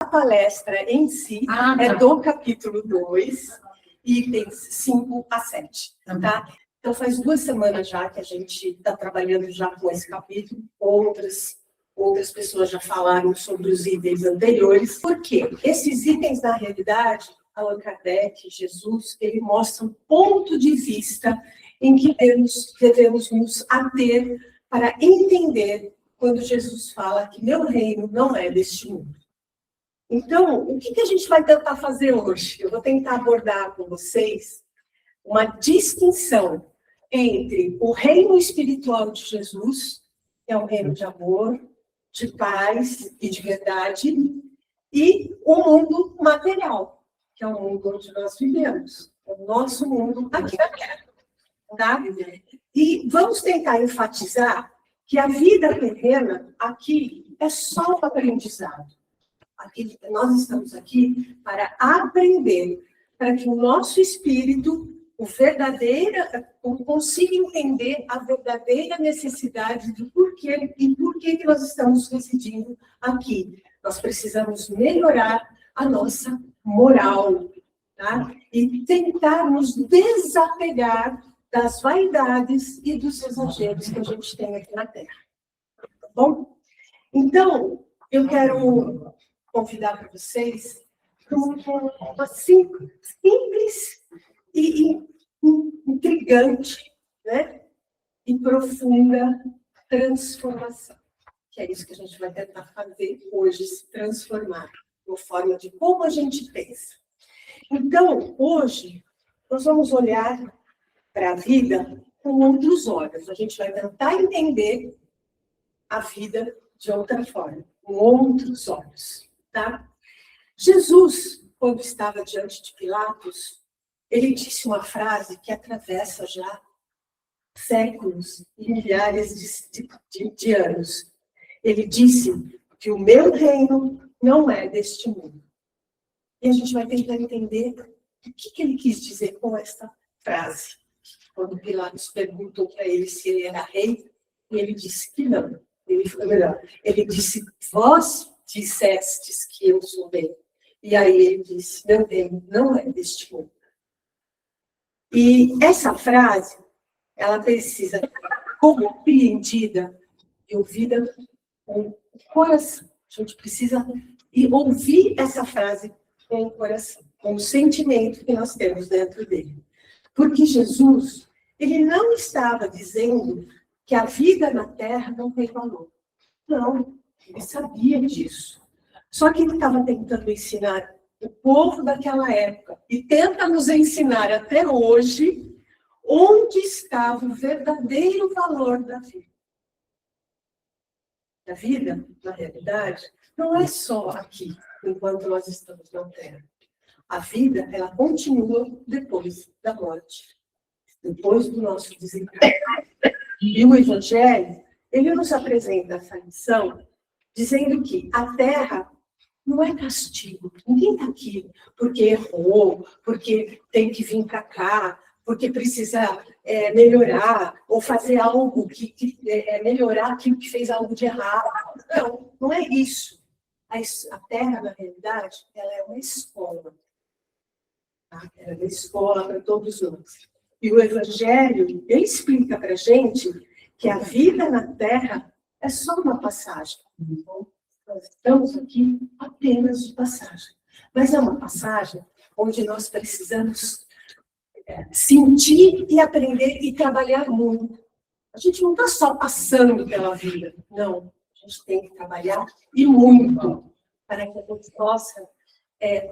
A palestra em si é do capítulo 2, itens 5 a 7, tá? Então, faz 2 semanas já que a gente está trabalhando já com esse capítulo. Outras pessoas já falaram sobre os itens anteriores. Por quê? Esses itens, na realidade, Allan Kardec, Jesus, ele mostra um ponto de vista em que devemos nos ater para entender quando Jesus fala que meu reino não é deste mundo. Então, o que a gente vai tentar fazer hoje? Eu vou tentar abordar com vocês uma distinção entre o reino espiritual de Jesus, que é um reino de amor, de paz e de verdade, e o mundo material, que é o mundo onde nós vivemos, o nosso mundo aqui na Terra. Tá? E vamos tentar enfatizar que a vida terrena aqui é só um aprendizado. Aqui, nós estamos aqui para aprender, para que o nosso espírito consiga entender a verdadeira necessidade do porquê e por que nós estamos residindo aqui. Nós precisamos melhorar a nossa moral, tá? E tentar nos desapegar das vaidades e dos exageros que a gente tem aqui na Terra. Tá bom? Então, eu quero convidar para vocês uma simples e intrigante, né? E profunda transformação. Que é isso que a gente vai tentar fazer hoje, se transformar na forma de como a gente pensa. Então, hoje, nós vamos olhar para a vida com outros olhos. A gente vai tentar entender a vida de outra forma, com outros olhos, tá? Jesus, quando estava diante de Pilatos, ele disse uma frase que atravessa já séculos e milhares de anos. Ele disse que o meu reino não é deste mundo. E a gente vai tentar entender o que ele quis dizer com essa frase. Quando Pilatos perguntou para ele se ele era rei, e ele disse que não. Ele disse, vós dissestes que eu sou rei. E aí ele disse, meu reino não é deste mundo. E essa frase, ela precisa ser compreendida e ouvida com o coração. A gente precisa ouvir essa frase com o coração, com o sentimento que nós temos dentro dele. Porque Jesus, ele não estava dizendo que a vida na Terra não tem valor. Não, ele sabia disso. Só que ele estava tentando ensinar o povo daquela época e tenta nos ensinar até hoje onde estava o verdadeiro valor da vida. A vida, na realidade, não é só aqui, enquanto nós estamos na Terra. A vida, ela continua depois da morte, depois do nosso desencarne. E o Evangelho, ele nos apresenta essa lição dizendo que a Terra não é castigo. Ninguém está aqui porque errou, porque tem que vir para cá, porque precisa melhorar ou fazer algo melhorar aquilo que fez algo de errado. Não, não é isso. A Terra, na realidade, ela é uma escola. Tá? Ela é uma escola para todos nós. E o Evangelho, ele explica para a gente que a vida na Terra é só uma passagem. Então, nós estamos aqui apenas de passagem. Mas é uma passagem onde nós precisamos sentir e aprender e trabalhar muito. A gente não está só passando pela vida, não. A gente tem que trabalhar e muito para que a gente possa,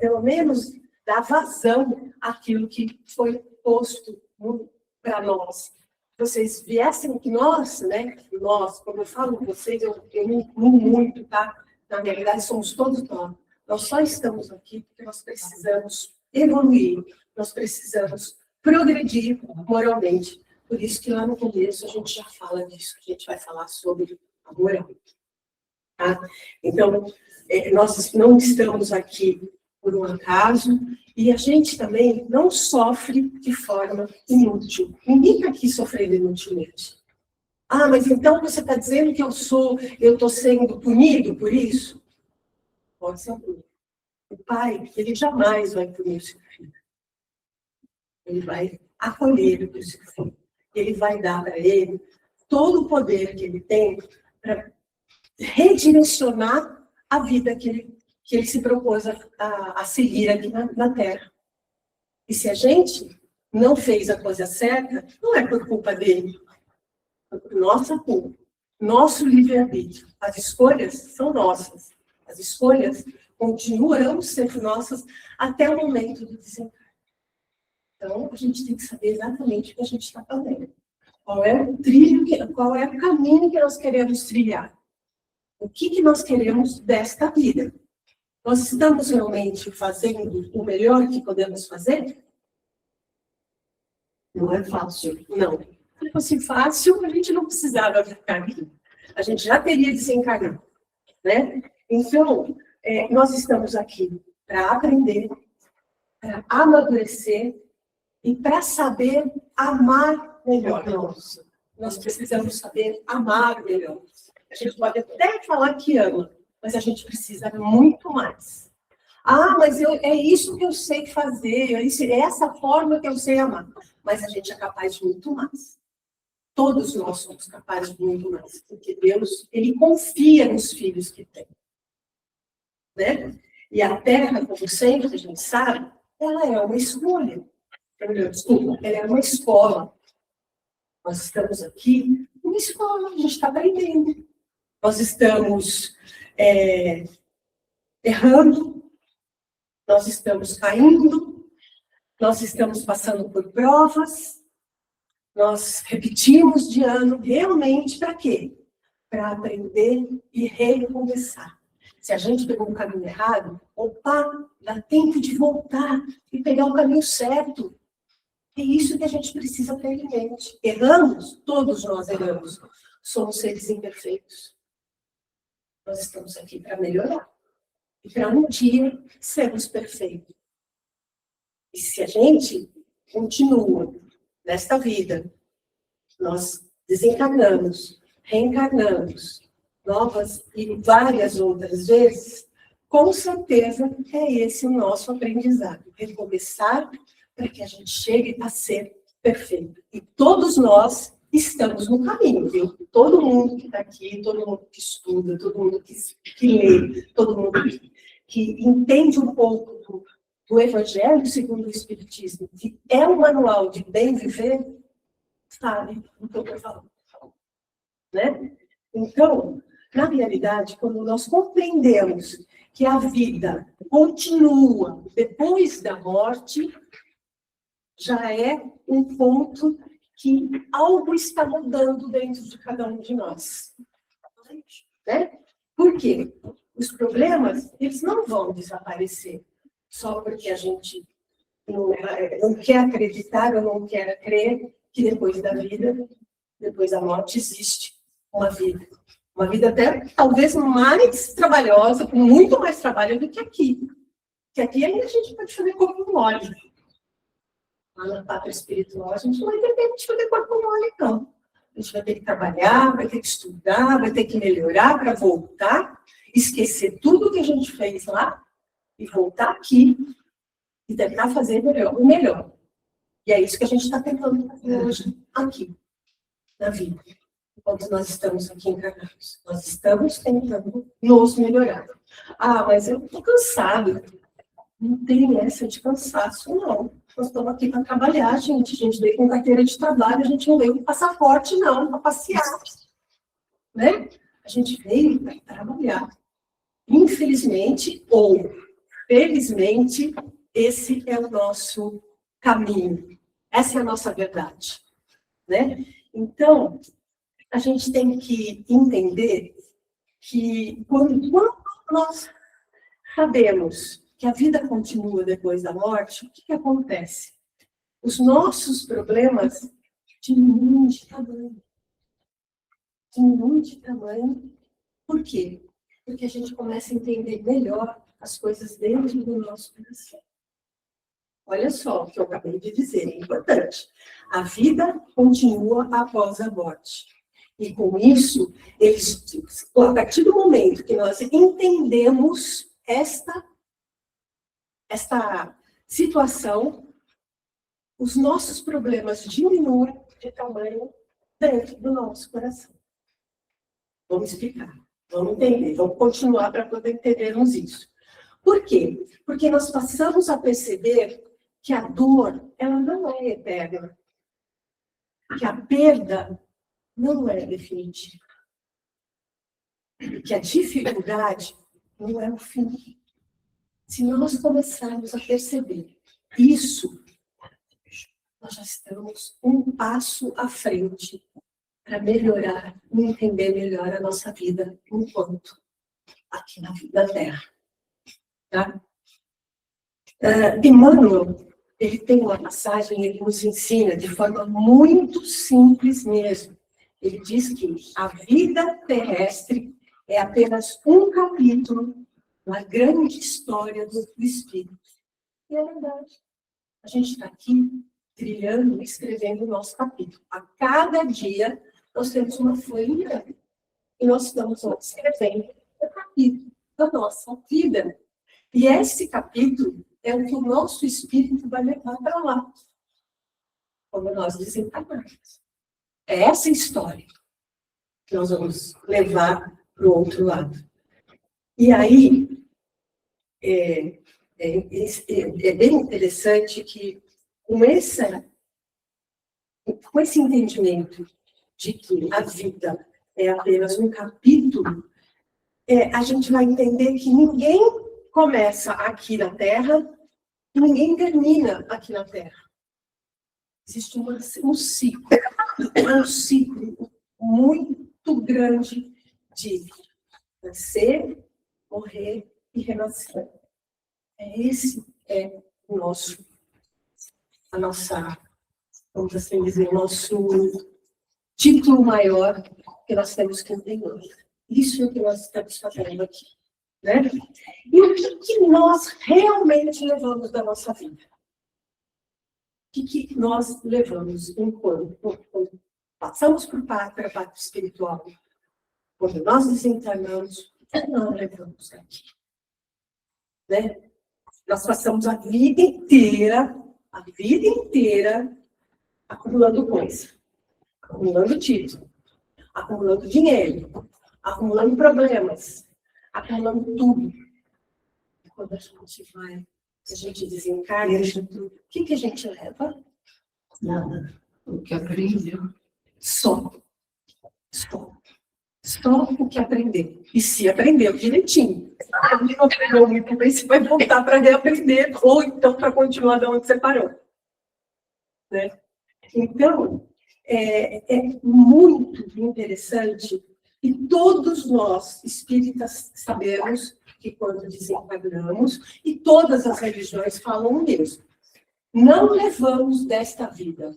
pelo menos, dar vazão àquilo que foi posto para nós. Vocês viessem que nós, né? Nós, quando eu falo com vocês, eu incluo muito, tá? Na realidade, somos todos nós. Nós só estamos aqui porque nós precisamos evoluir, nós precisamos progredir moralmente. Por isso que lá no começo a gente já fala disso, a gente vai falar sobre a moral. Tá? Então, nós não estamos aqui por um acaso, e a gente também não sofre de forma inútil. Ninguém está aqui sofrendo inutilmente. Ah, mas então você está dizendo que eu estou sendo punido por isso? Pode ser punido. pai, ele jamais vai punir o seu filho. Ele vai acolher o seu filho. Ele vai dar para ele todo o poder que ele tem para redirecionar a vida que ele se propôs a seguir aqui na Terra. E se a gente não fez a coisa certa, não é por culpa dele, é por nossa culpa, nosso livre-arbítrio. As escolhas são nossas. As escolhas continuarão sendo nossas até o momento do desencarne. Então, a gente tem que saber exatamente o que a gente está fazendo. Qual é o trilho, qual é o caminho que nós queremos trilhar. O que nós queremos desta vida. Nós estamos realmente fazendo o melhor que podemos fazer? Não é fácil, não. Se fosse fácil, a gente não precisava ficar aqui. A gente já teria desencarnado, né? Então, nós estamos aqui para aprender, para amadurecer e para saber amar melhor. Nós precisamos saber amar melhor. A gente pode até falar que ama, mas a gente precisa muito mais. Ah, mas é isso que eu sei fazer, é essa forma que eu sei amar. Mas a gente é capaz de muito mais. Todos nós somos capazes de muito mais. Porque Deus, ele confia nos filhos que tem. Né? E a Terra, como sempre a gente sabe, ela é uma escolha. Desculpa, ela é uma escola. Nós estamos aqui numa escola, a gente está aprendendo. Nós estamos errando, nós estamos caindo, nós estamos passando por provas, nós repetimos de ano, realmente para quê? Para aprender e recomeçar. Se a gente pegou um caminho errado, opa, dá tempo de voltar e pegar o caminho certo. É isso que a gente precisa ter em mente. Erramos, todos nós erramos. Somos seres imperfeitos. Nós estamos aqui para melhorar. E para um dia sermos perfeitos. E se a gente continua nesta vida, nós desencarnamos, reencarnamos, novas e várias outras vezes, com certeza é esse o nosso aprendizado. Recomeçar para que a gente chegue a ser perfeito. E todos nós estamos no caminho, viu? Todo mundo que está aqui, todo mundo que estuda, todo mundo que lê, todo mundo que entende um pouco do Evangelho segundo o Espiritismo, que é um manual de bem viver, sabe o que eu estou falando. Né? Então, na realidade, quando nós compreendemos que a vida continua depois da morte, já é um ponto que algo está mudando dentro de cada um de nós. Né? Por quê? Os problemas, eles não vão desaparecer só porque a gente não quer acreditar ou não quer crer que depois da vida, depois da morte, existe uma vida. Uma vida até, talvez, mais trabalhosa, com muito mais trabalho do que aqui. Porque aqui a gente pode fazer corpo mole. Lá na pátria espiritual, a gente não vai ter tempo de fazer corpo mole, não. A gente vai ter que trabalhar, vai ter que estudar, vai ter que melhorar para voltar, esquecer tudo que a gente fez lá e voltar aqui e tentar fazer o melhor. E é isso que a gente está tentando fazer hoje aqui, na vida. Enquanto nós estamos aqui encarnados. Nós estamos tentando nos melhorar. Ah, mas eu estou cansado. Não tem essa de cansaço, não. Nós estamos aqui para trabalhar, gente. A gente veio com carteira de trabalho, a gente não veio com passaporte, não, para passear. Né? A gente veio para trabalhar. Infelizmente, ou felizmente, esse é o nosso caminho. Essa é a nossa verdade. Né? Então, a gente tem que entender que quando nós sabemos que a vida continua depois da morte, o que acontece? Os nossos problemas diminuem de tamanho. Diminuem de tamanho. Por quê? Porque a gente começa a entender melhor as coisas dentro do nosso coração. Olha só o que eu acabei de dizer, é importante. A vida continua após a morte. E com isso, a partir do momento que nós entendemos esta esta situação, os nossos problemas diminuem de tamanho dentro do nosso coração. Vamos explicar, vamos entender, vamos continuar para poder entendermos isso. Por quê? Porque nós passamos a perceber que a dor, ela não é eterna. Que a perda não é definitiva. Que a dificuldade não é o fim. Se nós começarmos a perceber isso, nós já estamos um passo à frente para melhorar e entender melhor a nossa vida enquanto aqui na Terra. Tá? Emmanuel, ele tem uma passagem, ele nos ensina de forma muito simples mesmo. Ele diz que a vida terrestre é apenas um capítulo na grande história do Espírito. E é verdade. A gente está aqui trilhando, escrevendo o nosso capítulo. A cada dia, nós temos uma folha e nós estamos escrevendo o capítulo da nossa vida. E esse capítulo é o que o nosso espírito vai levar para lá, quando nós desencarnarmos. É essa história que nós vamos levar para o outro lado. E aí, é bem interessante que, com esse entendimento de que a vida é apenas um capítulo, a gente vai entender que ninguém começa aqui na Terra e ninguém termina aqui na Terra. Existe um ciclo muito grande de nascer, morrer e renascer. Esse é o nosso, vamos assim dizer, o nosso título maior que nós temos que entender. Isso é o que nós estamos fazendo aqui. Né? E o que nós realmente levamos da nossa vida? O que nós levamos enquanto passamos para a parte espiritual? Quando nós desencarnamos, o que nós levamos daqui? Né? Nós passamos a vida inteira acumulando coisa, acumulando título, acumulando dinheiro, acumulando problemas, acumulando tudo. E quando a gente desencarna, o que a gente leva? Nada. O que aprendeu. Só o que aprendeu. E se aprendeu direitinho. Se não aprendeu muito bem, você vai voltar para reaprender, ou então para continuar de onde você parou. Né? Então, é muito interessante, e todos nós, espíritas, sabemos que quando desencarnamos, e todas as religiões falam o mesmo, não levamos desta vida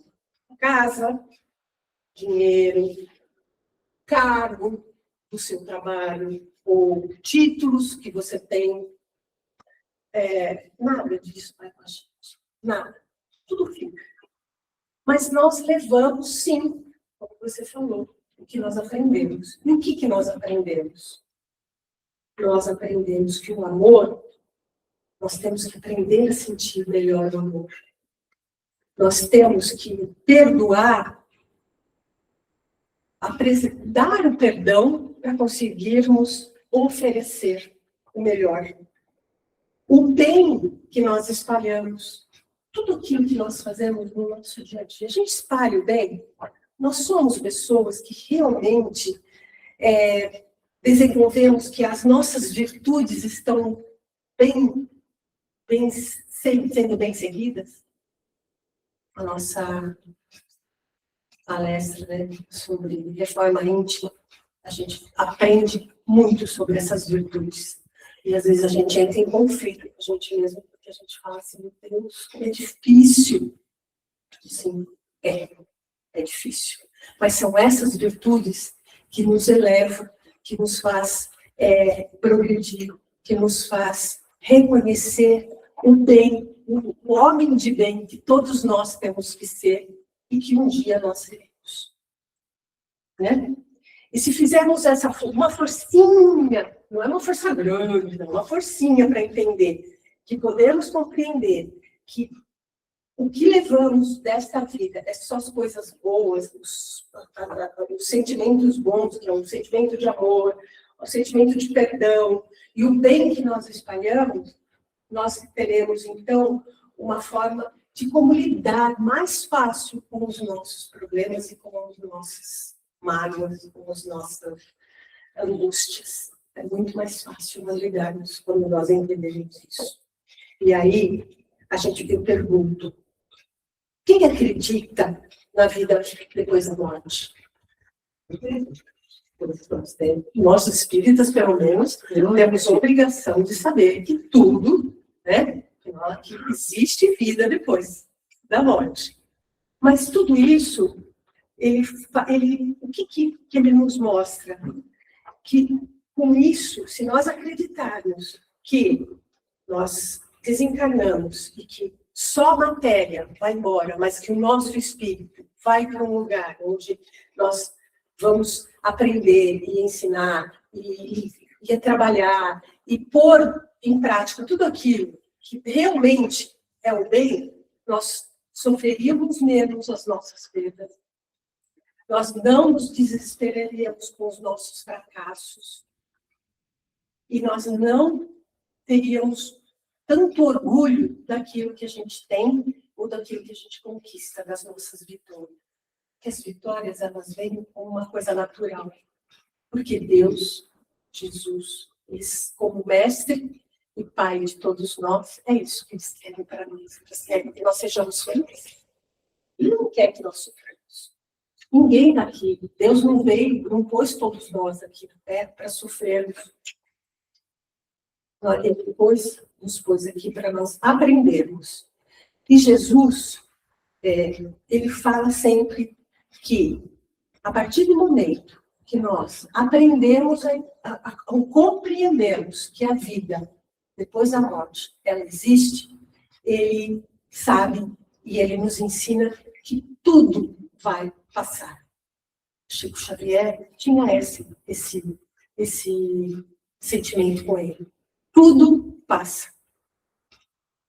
casa, dinheiro, cargo do seu trabalho, ou títulos que você tem. Nada disso vai com a gente. Nada. Tudo fica. Mas nós levamos, sim, como você falou, o que nós aprendemos. E o que nós aprendemos? Nós aprendemos que o amor, nós temos que aprender a sentir melhor o amor. Nós temos que perdoar, dar o perdão para conseguirmos oferecer o melhor. O bem que nós espalhamos, tudo aquilo que nós fazemos no nosso dia a dia, a gente espalha o bem. Nós somos pessoas que realmente desenvolvemos que as nossas virtudes estão sendo bem seguidas. A nossa palestra, né, sobre reforma íntima, a gente aprende muito sobre essas virtudes. E às vezes a gente entra em conflito com a gente mesmo, porque a gente fala assim, meu Deus, como é difícil. Sim, é difícil. Mas são essas virtudes que nos elevam, que nos faz progredir, que nos faz reconhecer o bem, o homem de bem que todos nós temos que ser e que um dia nós seremos. Né? E se fizermos uma forcinha, não é uma força grande, não, uma forcinha para entender que podemos compreender que o que levamos desta vida é só as coisas boas, os sentimentos bons, que é um sentimento de amor, o sentimento de perdão, e o bem que nós espalhamos, nós teremos, então, uma forma de como lidar mais fácil com os nossos problemas e com as nossas mágoas, com as nossas angústias. É muito mais fácil nós lidarmos quando nós entendemos isso. E aí, a gente eu pergunto, quem acredita na vida depois da morte? Nós espíritas, pelo menos, temos a obrigação de saber que tudo, né, que existe vida depois da morte. Mas tudo isso, o que ele nos mostra? Que com isso, se nós acreditarmos que nós desencarnamos e que só a matéria vai embora, mas que o nosso espírito vai para um lugar onde nós vamos aprender e ensinar e trabalhar e pôr em prática tudo aquilo que realmente é o bem, nós sofreríamos menos as nossas perdas. Nós não nos desesperaríamos com os nossos fracassos. E nós não teríamos tanto orgulho daquilo que a gente tem ou daquilo que a gente conquista, das nossas vitórias. Porque as vitórias, elas vêm como uma coisa natural. Porque Deus, Jesus, como mestre e pai de todos nós, é isso que eles querem para nós. Eles querem que nós sejamos felizes. Ele não quer que nós soframos. Ninguém daqui, Deus não veio, não pôs todos nós aqui para sofrermos. Ele nos pôs aqui para nós aprendermos. E Jesus, ele fala sempre que, a partir do momento que nós aprendemos ou compreendemos que a vida, depois da morte, ela existe, ele sabe e ele nos ensina que tudo vai passar. Chico Xavier tinha esse sentimento com ele. Tudo passa.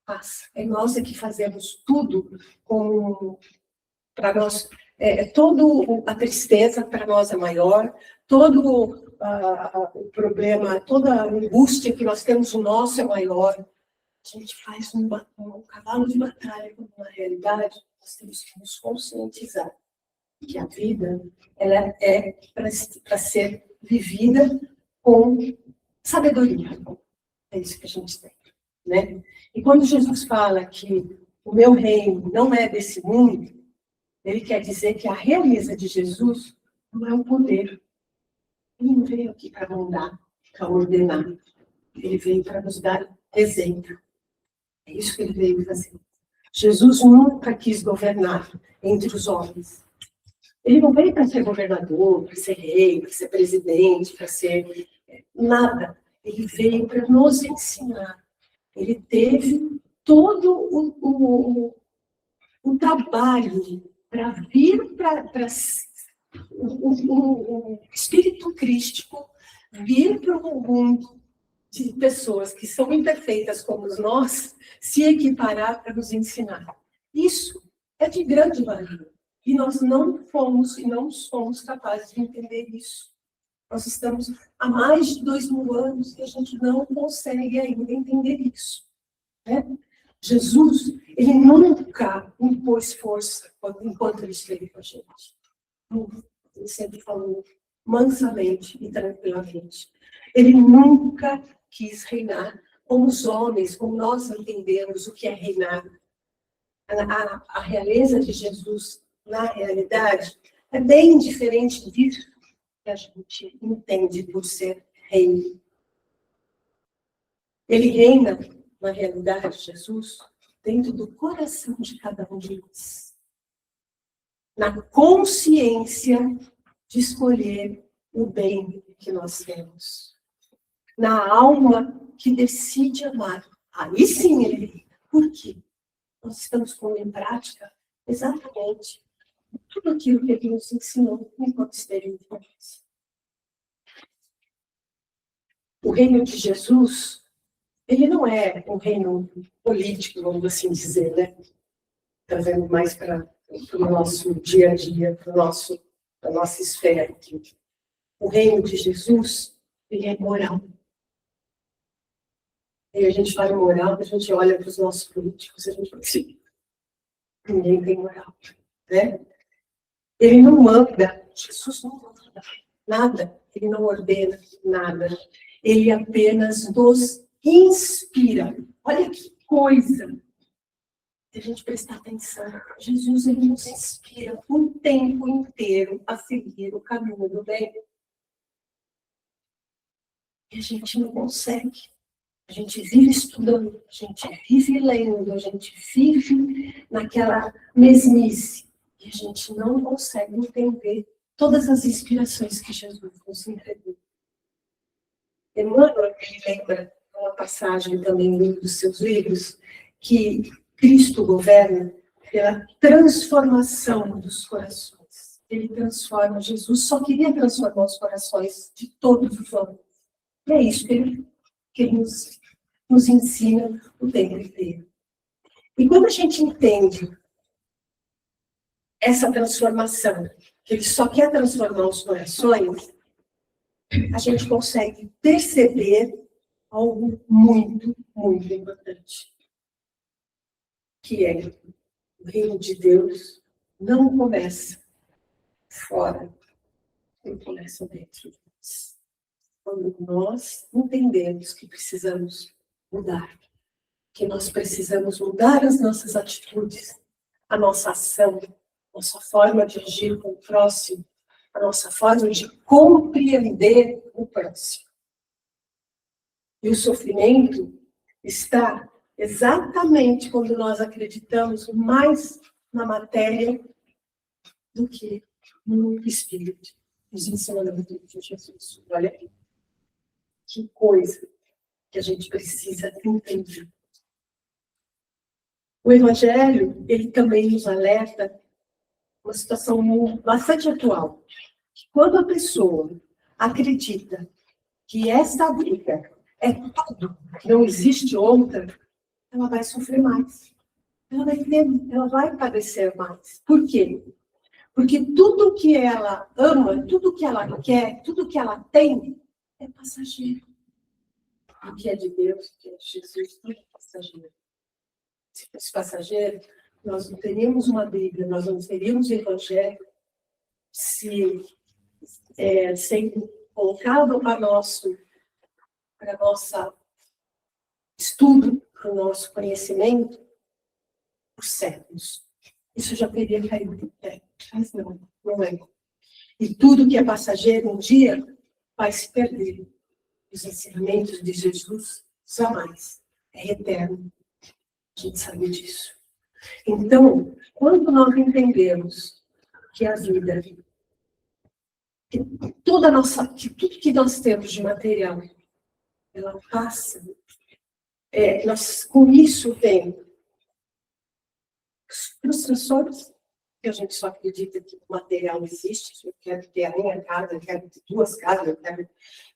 Passa. É nós que fazemos tudo para nós. Toda a tristeza para nós é maior, todo o problema, toda a angústia que nós temos, o nosso é maior. A gente faz um cavalo de batalha, quando na realidade nós temos que nos conscientizar que a vida ela é para ser vivida com sabedoria. É isso que a gente tem, né? E quando Jesus fala que o meu reino não é desse mundo, ele quer dizer que a realeza de Jesus não é um poder. Ele não veio aqui para mandar, para ordenar. Ele veio para nos dar exemplo. É isso que ele veio fazer. Jesus nunca quis governar entre os homens. Ele não veio para ser governador, para ser rei, para ser presidente, para ser nada. Ele veio para nos ensinar. Ele teve todo o trabalho para vir para o espírito crístico, vir para um mundo de pessoas que são imperfeitas como nós, se equiparar para nos ensinar. Isso é de grande valia. E nós não fomos e não somos capazes de entender isso. Nós estamos há mais de 2000 anos e a gente não consegue ainda entender isso, né? Jesus, ele nunca impôs força enquanto ele esteve com a gente. Ele sempre falou mansamente e tranquilamente. Ele nunca quis reinar como os homens, como nós entendemos o que é reinar. A realeza de Jesus, na realidade, é bem diferente disso que a gente entende por ser rei. Ele reina, na realidade, Jesus, dentro do coração de cada um de nós. Na consciência de escolher o bem que nós temos. Na alma que decide amar. Aí sim ele reina. Por quê? Nós estamos pondo em prática exatamente tudo aquilo que ele nos ensinou enquanto esteve em nós. O reino de Jesus ele não é um reino político, vamos assim dizer, né? Trazendo mais para o nosso dia a dia, para a nossa esfera aqui. O reino de Jesus, ele é moral. E a gente fala em moral, a gente olha para os nossos políticos, a gente fala assim, ninguém tem moral, né? Ele não manda, Jesus não manda nada, ele não ordena nada, ele apenas nos inspira. Olha que coisa! Se a gente prestar atenção, Jesus ele nos inspira o tempo inteiro a seguir o caminho do bem. E a gente não consegue. A gente vive estudando, a gente vive lendo, a gente vive naquela mesmice. E a gente não consegue entender todas as inspirações que Jesus nos entregou. Emmanuel lembra uma passagem também em um dos seus livros, que Cristo governa pela transformação dos corações. Ele transforma, Jesus só queria transformar os corações de todos os homens. E é isso que ele nos ensina o tempo inteiro. E quando a gente entende essa transformação, que ele só quer transformar os corações, a gente consegue perceber algo muito, muito importante. Que é o reino de Deus não começa fora, ele começa dentro de nós. Quando nós entendemos que precisamos mudar, que nós precisamos mudar as nossas atitudes, a nossa ação, a nossa forma de agir com o próximo, a nossa forma de compreender o próximo. E o sofrimento está exatamente quando nós acreditamos mais na matéria do que no Espírito. Nos ensinando de Jesus. Olha aqui. Que coisa que a gente precisa entender. O Evangelho, ele também nos alerta uma situação bastante atual. Quando a pessoa acredita que esta vida é tudo, não existe outra, ela vai sofrer mais. Ela vai padecer mais. Por quê? Porque tudo que ela ama, tudo que ela quer, tudo que ela tem, é passageiro. O que é de Deus, o que é de Jesus, tudo é passageiro. Se fosse passageiro, nós não teríamos uma Bíblia, nós não teríamos o Evangelho, sendo colocado para nosso estudo, para o nosso conhecimento, por séculos. Isso já teria caído do pé. Mas não é. E tudo que é passageiro, um dia, vai se perder. Os ensinamentos de Jesus, jamais. É eterno. A gente sabe disso. Então, quando nós entendemos que a vida, que tudo que nós temos de material, ela passa, com isso vem frustrações, que a gente só acredita que o material existe. Eu quero ter a minha casa, eu quero ter 2 casas, eu quero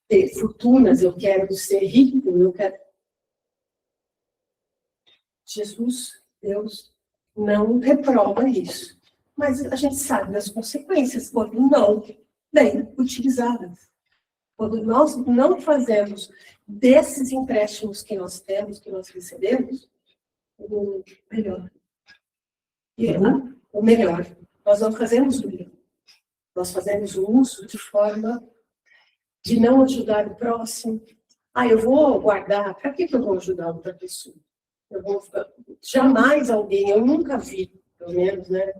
ter fortunas, eu quero ser rico, eu quero... Jesus, Deus, não reprova isso. Mas a gente sabe das consequências quando não bem utilizadas. Quando nós não fazemos desses empréstimos que nós temos, que nós recebemos, o melhor. O melhor. Nós não fazemos o melhor. Nós fazemos o uso de forma de não ajudar o próximo. Eu vou guardar. Para que eu vou ajudar outra pessoa? Jamais alguém, eu nunca vi, pelo menos, né?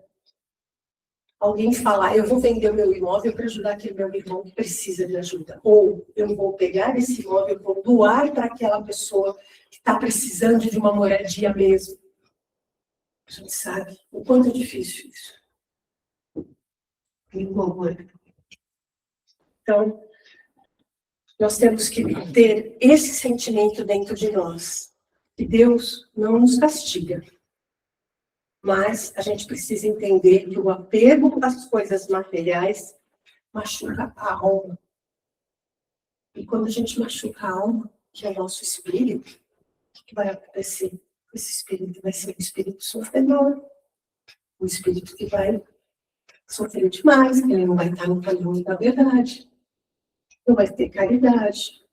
Alguém falar, eu vou vender o meu imóvel para ajudar aquele meu irmão que precisa de ajuda. Ou eu vou pegar esse imóvel, vou doar para aquela pessoa que está precisando de uma moradia mesmo. A gente sabe o quanto é difícil isso. Então, nós temos que ter esse sentimento dentro de nós. Que Deus não nos castiga. Mas a gente precisa entender que o apego às coisas materiais machuca a alma. E quando a gente machuca a alma, que é o nosso espírito, o que vai acontecer? Esse espírito vai ser um espírito sofredor, um espírito que vai sofrer demais, que ele não vai estar no caminho da verdade, não vai ter caridade.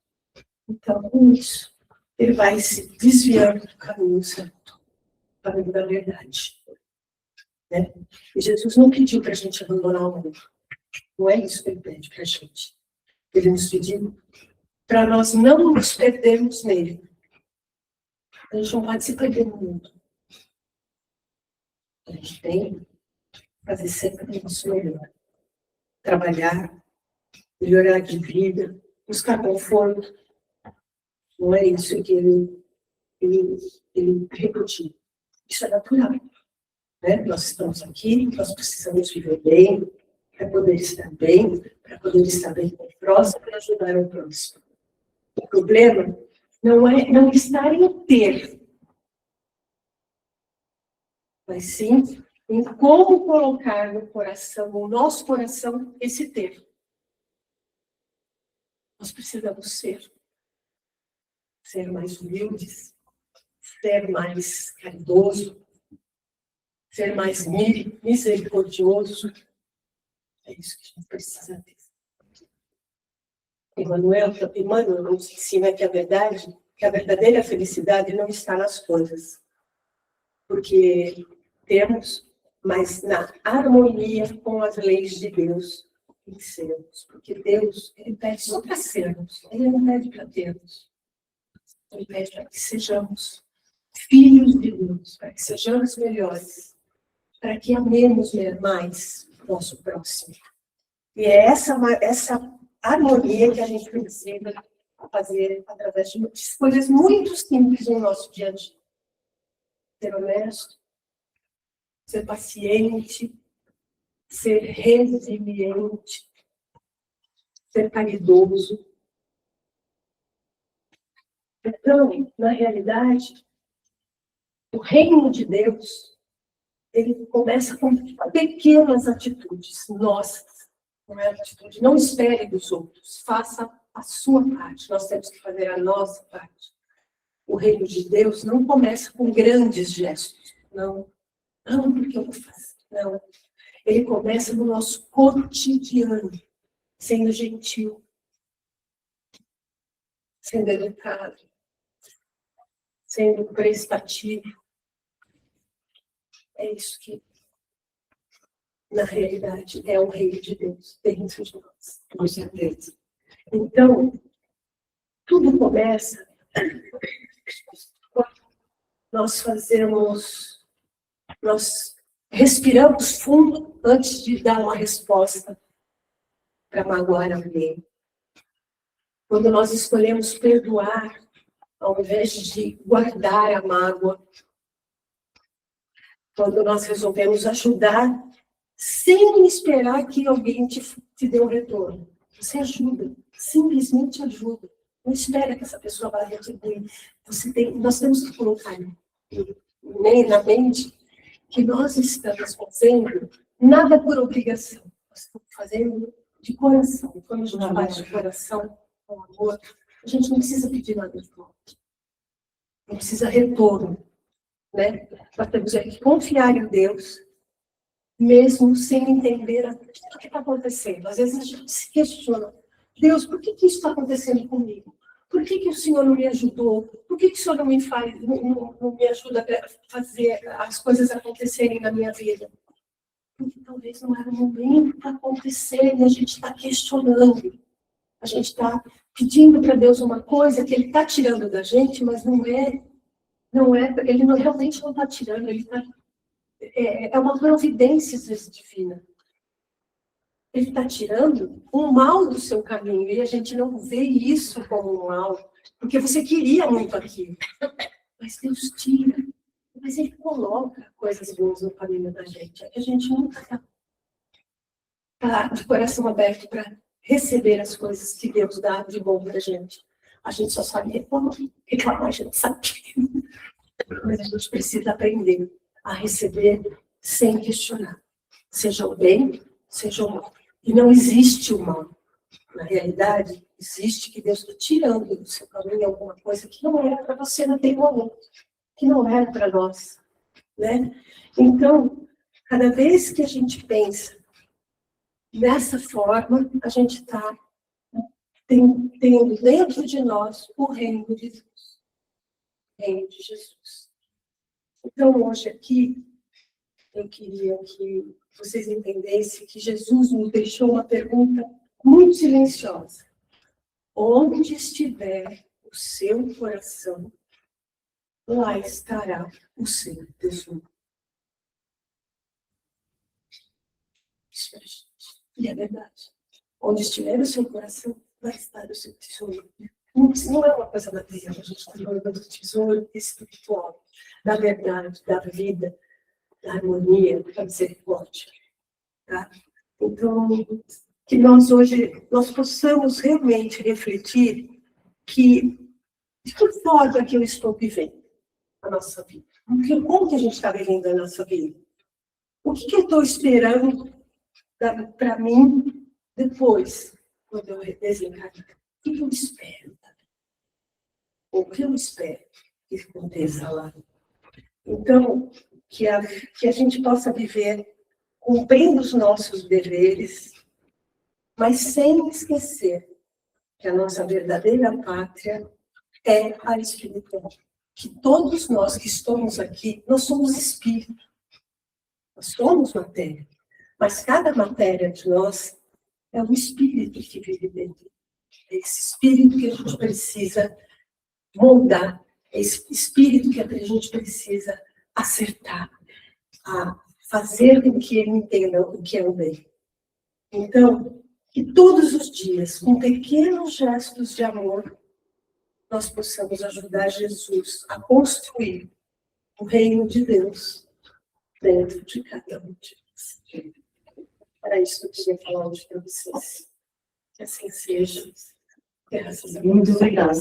Então, com isso, ele vai se desviando do caminho certo, do caminho da verdade. Né? E Jesus não pediu para a gente abandonar o mundo. Não é isso que ele pede para a gente. Ele nos pediu para nós não nos perdermos nele. A gente não pode se perder no mundo. A gente tem que fazer sempre o nosso melhor. Trabalhar, melhorar de vida, buscar conforto. Não é isso que ele repetiu. Isso é natural. Né? Nós estamos aqui, nós precisamos viver bem, para poder estar bem com o próximo e ajudar o próximo. O problema não é não estar em ter, mas sim em como colocar no coração, no nosso coração, esse ter. Nós precisamos ser mais humildes, ser mais caridoso, ser mais misericordioso. É isso que a gente precisa ter. Emmanuel nos ensina que a verdadeira felicidade não está nas coisas. Porque temos, mas na harmonia com as leis de Deus em sermos. Porque Deus, ele pede só para sermos, ele não pede para termos. Ele pede para que sejamos filhos de Deus, para que sejamos melhores, para que amemos mais o nosso próximo. E é essa harmonia que a gente precisa fazer através de coisas muito simples no nosso dia a dia. Ser honesto, ser paciente, ser resiliente, ser caridoso. Então, na realidade, o reino de Deus, ele começa com pequenas atitudes nossas. Não é atitude, não espere dos outros, faça a sua parte. Nós temos que fazer a nossa parte. O reino de Deus não começa com grandes gestos. Não, porque eu vou fazer. Não. Ele começa no nosso cotidiano, sendo gentil, sendo educado, sendo prestativo. É isso que, na realidade, é o reino de Deus dentro de nós, com certeza. Então, tudo começa quando nós respiramos fundo antes de dar uma resposta para magoar alguém. Quando nós escolhemos perdoar, ao invés de guardar a mágoa. Quando nós resolvemos ajudar, sem esperar que alguém te dê um retorno. Você ajuda, simplesmente ajuda. Não espera que essa pessoa vá retribuir. Nós temos que colocar na mente que nós estamos fazendo nada por obrigação. Nós estamos fazendo de coração. Quando a gente faz de coração, com amor, a gente não precisa pedir nada de volta. Não precisa retorno. Né? Nós temos que confiar em Deus, mesmo sem entender o que está acontecendo. Às vezes a gente se questiona: Deus, por que isso está acontecendo comigo? Por que o Senhor não me ajudou? Por que o Senhor não me ajuda a fazer as coisas acontecerem na minha vida? Porque talvez não era o momento para acontecer e a gente está questionando. A gente está pedindo para Deus uma coisa que Ele está tirando da gente, mas não é, Ele realmente não está tirando, é uma providência divina. Ele está tirando um mal do seu caminho, e a gente não vê isso como um mal, porque você queria muito aquilo. Mas Deus tira, mas Ele coloca coisas boas no caminho da gente. É que a gente nunca está de coração aberto para receber as coisas que Deus dá de bom para a gente. A gente só sabe reclamar, a gente sabe. Mas a gente precisa aprender a receber sem questionar. Seja o bem, seja o mal. E não existe o mal. Na realidade, existe, que Deus está tirando do seu caminho alguma coisa que não era para você naquele momento, que não era para nós, né? Então, cada vez que a gente pensa dessa forma, a gente está tendo dentro de nós o reino de Deus, o reino de Jesus. Então, hoje aqui, eu queria que vocês entendessem que Jesus nos deixou uma pergunta muito silenciosa. Onde estiver o seu coração, lá estará o seu tesouro. Isso é, gente. E é verdade. Onde estiver o seu coração, vai estar o seu tesouro. Não é uma coisa material, a gente está falando do tesouro espiritual, da verdade, da vida, da harmonia, da misericórdia. Tá? Então, que nós hoje possamos realmente refletir de que forma que eu estou vivendo a nossa vida. Como que a gente está vivendo a nossa vida? O que eu estou esperando para mim depois, quando eu desencarnar? O que eu espero? O que eu espero que aconteça lá? Então, que a gente possa viver cumprindo os nossos deveres, mas sem esquecer que a nossa verdadeira pátria é a espiritual. Que todos nós que estamos aqui, nós somos espírito. Nós somos matéria. Mas cada matéria de nós é um espírito que vive dentro. É esse espírito que a gente precisa moldar. É esse espírito que a gente precisa acertar. A fazer com que ele entenda o que é o bem. Então, que todos os dias, com pequenos gestos de amor, nós possamos ajudar Jesus a construir o reino de Deus dentro de cada um de nós. Era isso que eu queria falar hoje para vocês. Que assim seja. Graças a Deus. Muito obrigada.